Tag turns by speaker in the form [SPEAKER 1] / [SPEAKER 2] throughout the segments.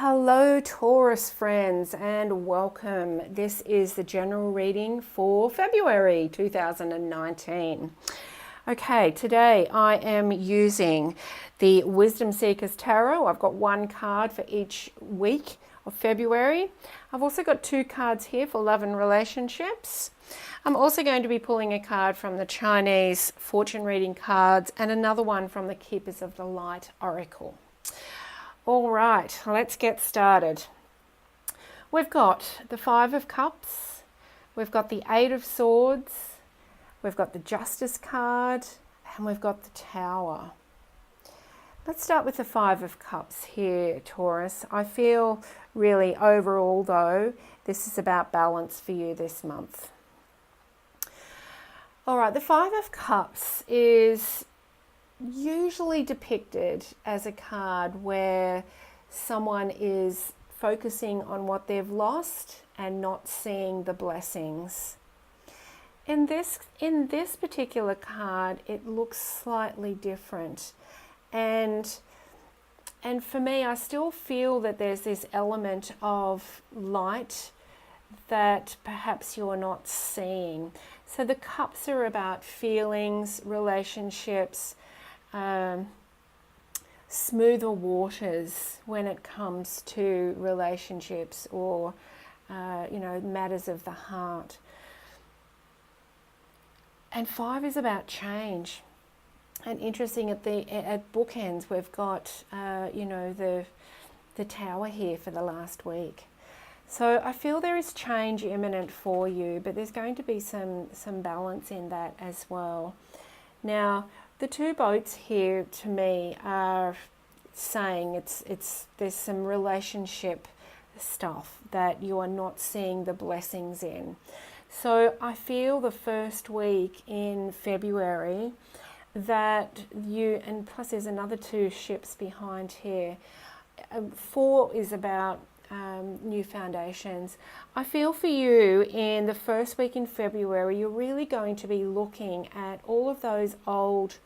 [SPEAKER 1] Hello Taurus friends and welcome. This is the general reading for February 2019. Okay, today I am using the Wisdom Seekers Tarot. I've got one card for each week of February. I've also got two cards here for love and relationships. I'm also going to be pulling a card from the Chinese fortune reading cards and another one from the Keepers of the Light Oracle. All right, let's get started. We've got the Five of Cups, we've got the Eight of Swords, we've got the Justice card, and we've got the Tower. Let's start with the Five of Cups here, Taurus. I feel really overall, though, this is about balance for you this month. All right, the Five of Cups is usually depicted as a card where someone is focusing on what they've lost and not seeing the blessings. In this particular card, it looks slightly different, and for me, I still feel that there's this element of light that perhaps you're not seeing. So the cups are about feelings, relationships, smoother waters when it comes to relationships or matters of the heart. And five is about change. And interesting, at bookends we've got the Tower here for the last week. So I feel there is change imminent for you, but there's going to be some balance in that as well. Now, the two boats here to me are saying there's some relationship stuff that you are not seeing the blessings in. So I feel the first week in February that and plus there's another two ships behind here. 4 is about new foundations. I feel for you in the first week in February, you're really going to be looking at all of those old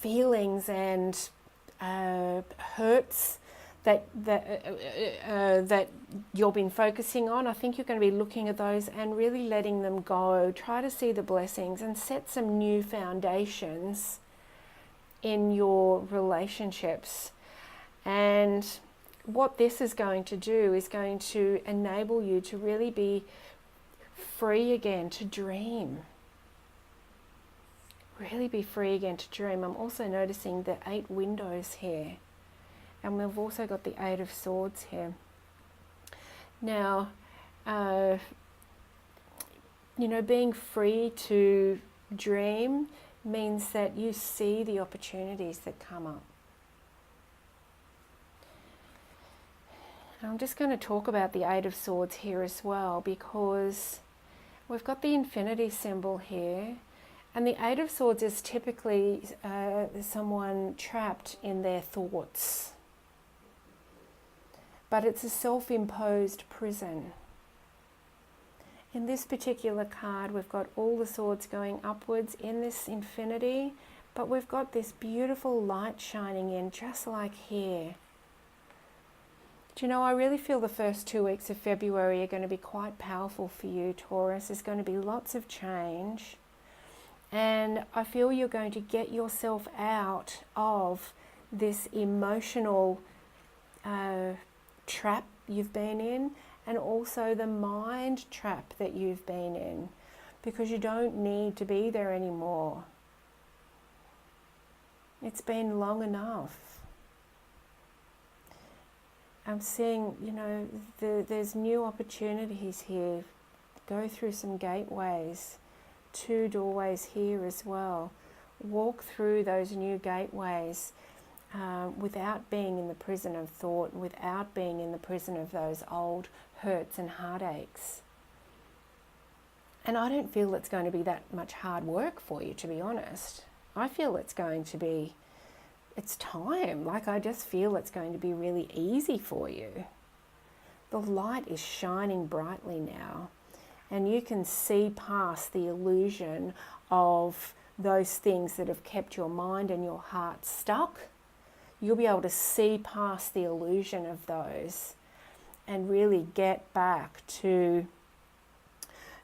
[SPEAKER 1] feelings and hurts that you've been focusing on. I think you're going to be looking at those and really letting them go. Try to see the blessings and set some new foundations in your relationships. And what this is going to do is going to enable you to really be free again to dream. Really be free again to dream. I'm also noticing the 8 windows here. And we've also got the 8 of Swords here. Now, being free to dream means that you see the opportunities that come up. I'm just going to talk about the 8 of Swords here as well, because we've got the infinity symbol here, and the 8 of Swords is typically someone trapped in their thoughts. But it's a self-imposed prison. In this particular card, we've got all the swords going upwards in this infinity, but we've got this beautiful light shining in, just like here. Do you know, I really feel the first 2 weeks of February are going to be quite powerful for you, Taurus. There's going to be lots of change. And I feel you're going to get yourself out of this emotional trap you've been in, and also the mind trap that you've been in, because you don't need to be there anymore. It's been long enough. I'm seeing, there's new opportunities here. Go through some gateways, 2 doorways here as well. Walk through those new gateways without being in the prison of thought, without being in the prison of those old hurts and heartaches. And I don't feel it's going to be that much hard work for you, to be honest. I feel it's going to be it's time. I just feel it's going to be really easy for you. The light is shining brightly now, and you can see past the illusion of those things that have kept your mind and your heart stuck. you'll be able to see past the illusion of those and really get back to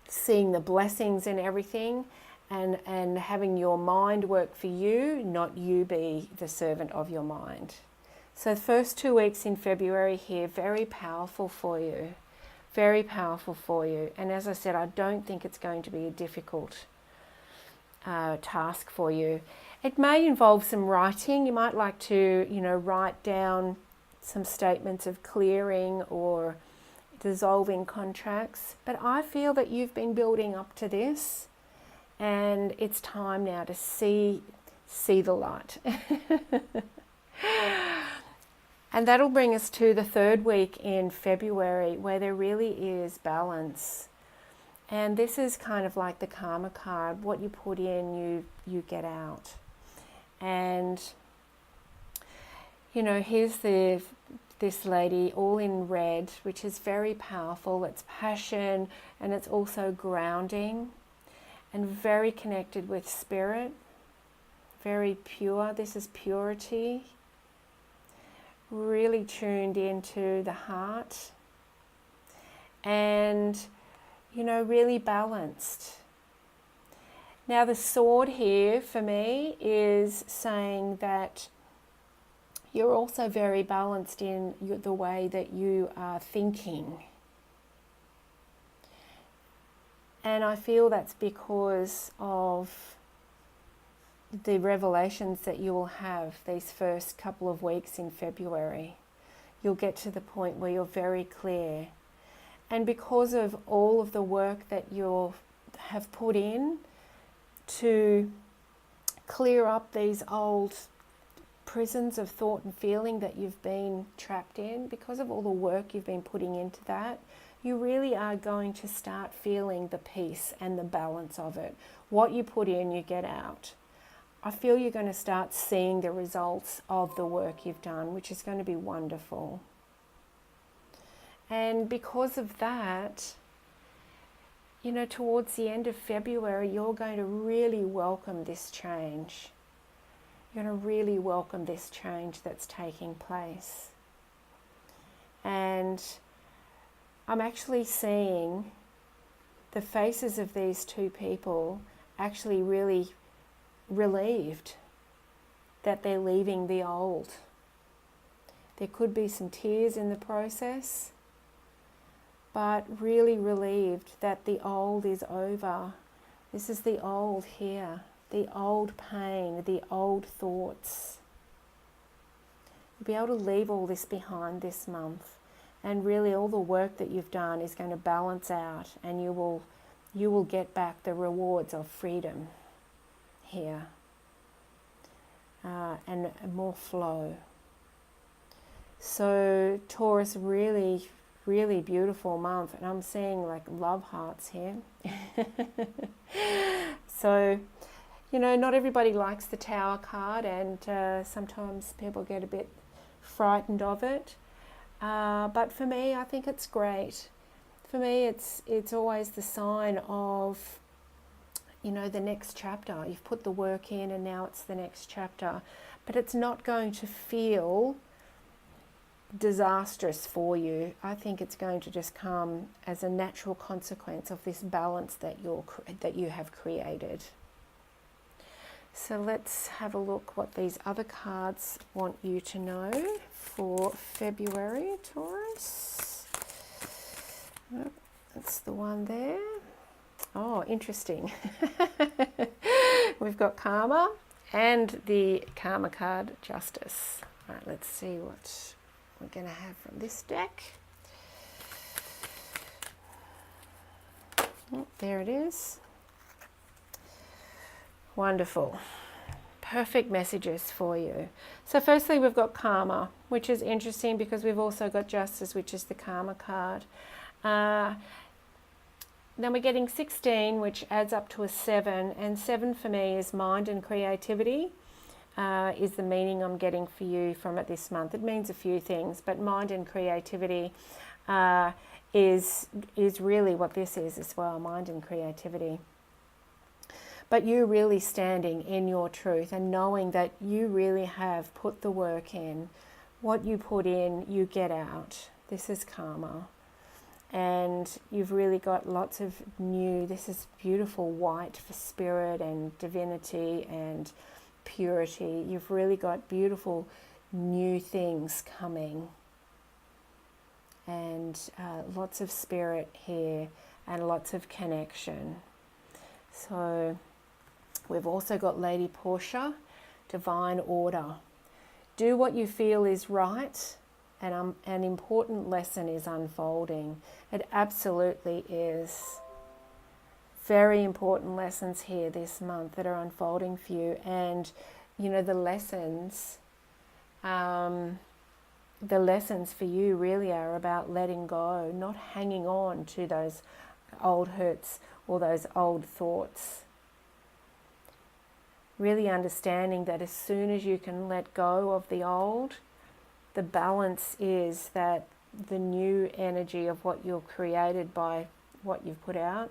[SPEAKER 1] seeing the blessings in everything, and having your mind work for you, not you be the servant of your mind. So the first 2 weeks in February here, very powerful for you. Very powerful for you. And as I said, I don't think it's going to be a difficult task for you. It may involve some writing. You might like to, write down some statements of clearing or dissolving contracts. But I feel that you've been building up to this, and it's time now to see the light. And that'll bring us to the 3rd week in February, where there really is balance. And this is kind of like the karma card. What you put in, you get out. And, here's this lady all in red, which is very powerful. It's passion, and it's also grounding and very connected with spirit. Very pure. This is purity. Really tuned into the heart. And, really balanced. Now the sword here for me is saying that you're also very balanced in the way that you are thinking. And I feel that's because of the revelations that you will have these first couple of weeks in February. You'll get to the point where you're very clear. And because of all of the work that you have put in to clear up these old prisons of thought and feeling that you've been trapped in, because of all the work you've been putting into that, you really are going to start feeling the peace and the balance of it. What you put in, you get out. I feel you're going to start seeing the results of the work you've done, which is going to be wonderful. And because of that, towards the end of February, you're going to really welcome this change. You're going to really welcome this change that's taking place. And I'm actually seeing the faces of these 2 people actually really relieved that they're leaving the old. There could be some tears in the process, but really relieved that the old is over. This is the old here, the old pain, the old thoughts. You'll be able to leave all this behind this month, and really all the work that you've done is going to balance out, and you will get back the rewards of freedom here, and more flow. So Taurus, really, really beautiful month, and I'm seeing like love hearts here. So, not everybody likes the Tower card, and sometimes people get a bit frightened of it. But for me, I think it's great. For me, it's always the sign of, the next chapter. You've put the work in, and now it's the next chapter. But it's not going to feel disastrous for you. I think it's going to just come as a natural consequence of this balance that you have created. So let's have a look what these other cards want you to know for February, Taurus. Oh, that's the one there. Oh, interesting. We've got Karma and the Karma card, Justice. All right, let's see what we're going to have from this deck. Oh, there it is. Wonderful. Perfect messages for you. So firstly, we've got Karma, which is interesting because we've also got Justice, which is the Karma card. Then we're getting 16, which adds up to a 7. And 7 for me is mind and creativity. Is the meaning I'm getting for you from it this month. It means a few things, but mind and creativity is really what this is as well, mind and creativity. but you really standing in your truth and knowing that you really have put the work in. What you put in, you get out. This is karma. And you've really got lots of new, this is beautiful white for spirit and divinity and purity. You've really got beautiful new things coming. And lots of spirit here and lots of connection. So we've also got Lady Portia, divine order. Do what you feel is right, and an important lesson is unfolding. It absolutely is. Very important lessons here this month that are unfolding for you. And, you know, the lessons for you really are about letting go, not hanging on to those old hurts or those old thoughts. Really understanding that as soon as you can let go of the old, the balance is that the new energy of what you're created by what you've put out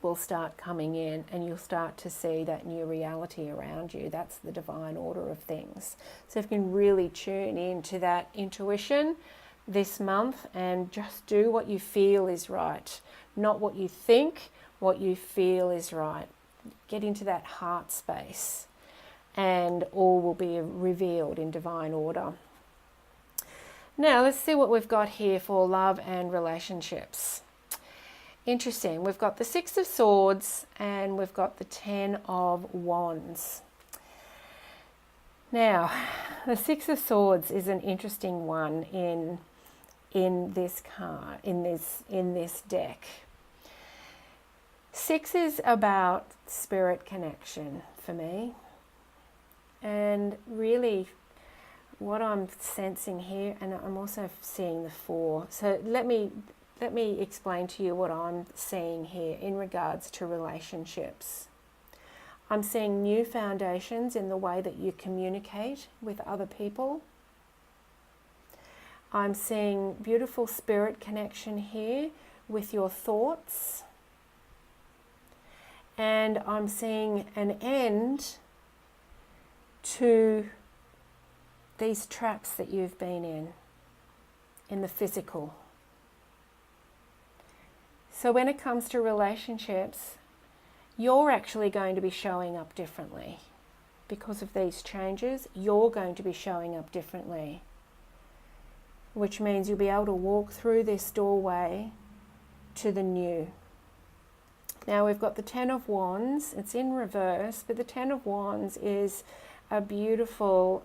[SPEAKER 1] will start coming in, and you'll start to see that new reality around you. That's the divine order of things. So if you can really tune into that intuition this month and just do what you feel is right, not what you think, what you feel is right. Get into that heart space and all will be revealed in divine order. Now let's see what we've got here for love and relationships. Interesting, we've got the Six of Swords and we've got the Ten of Wands. Now, the Six of Swords is an interesting one in this card, in this deck. Six is about spirit connection for me, and really what I'm sensing here, and I'm also seeing the Four. So let me explain to you what I'm seeing here in regards to relationships. I'm seeing new foundations in the way that you communicate with other people. I'm seeing beautiful spirit connection here with your thoughts. And I'm seeing an end to these traps that you've been in the physical. So when it comes to relationships, you're actually going to be showing up differently. Because of these changes, you're going to be showing up differently. Which means you'll be able to walk through this doorway to the new. Now we've got the Ten of Wands. It's in reverse, but the Ten of Wands is a beautiful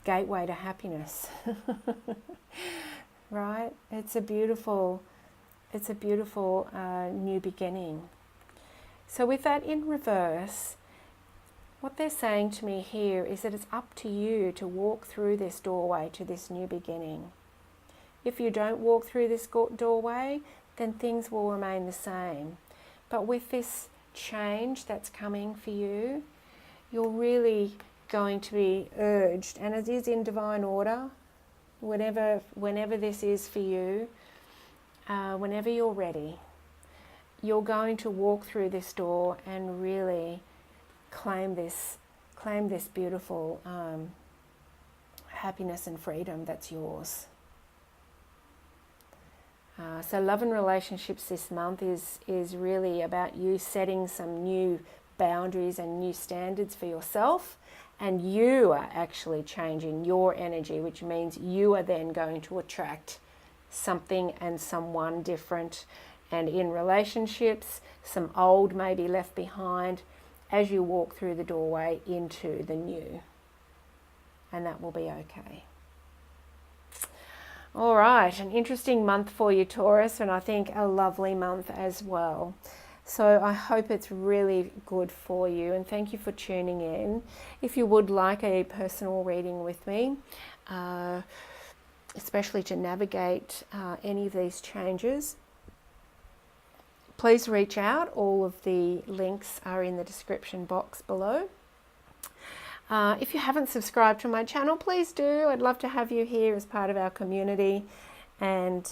[SPEAKER 1] gateway to happiness. Right? It's a beautiful new beginning. So with that in reverse, what they're saying to me here is that it's up to you to walk through this doorway to this new beginning. If you don't walk through this doorway, then things will remain the same. But with this change that's coming for you, you're really going to be urged, and it is in divine order, whenever this is for you, whenever you're ready, you're going to walk through this door and really claim this beautiful happiness and freedom that's yours. So love and relationships this month is really about you setting some new boundaries and new standards for yourself, and you are actually changing your energy, which means you are then going to attract something and someone different. And in relationships, some old may be left behind as you walk through the doorway into the new, and that will be okay. All right, an interesting month for you, Taurus, and I think a lovely month as well. So I hope it's really good for you, and thank you for tuning in. If you would like a personal reading with me, especially to navigate any of these changes, please reach out. All of the links are in the description box below. If you haven't subscribed to my channel, please do. I'd love to have you here as part of our community, and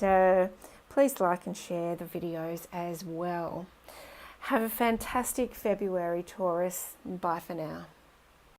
[SPEAKER 1] please like and share the videos as well. Have a fantastic February, Taurus. Bye for now.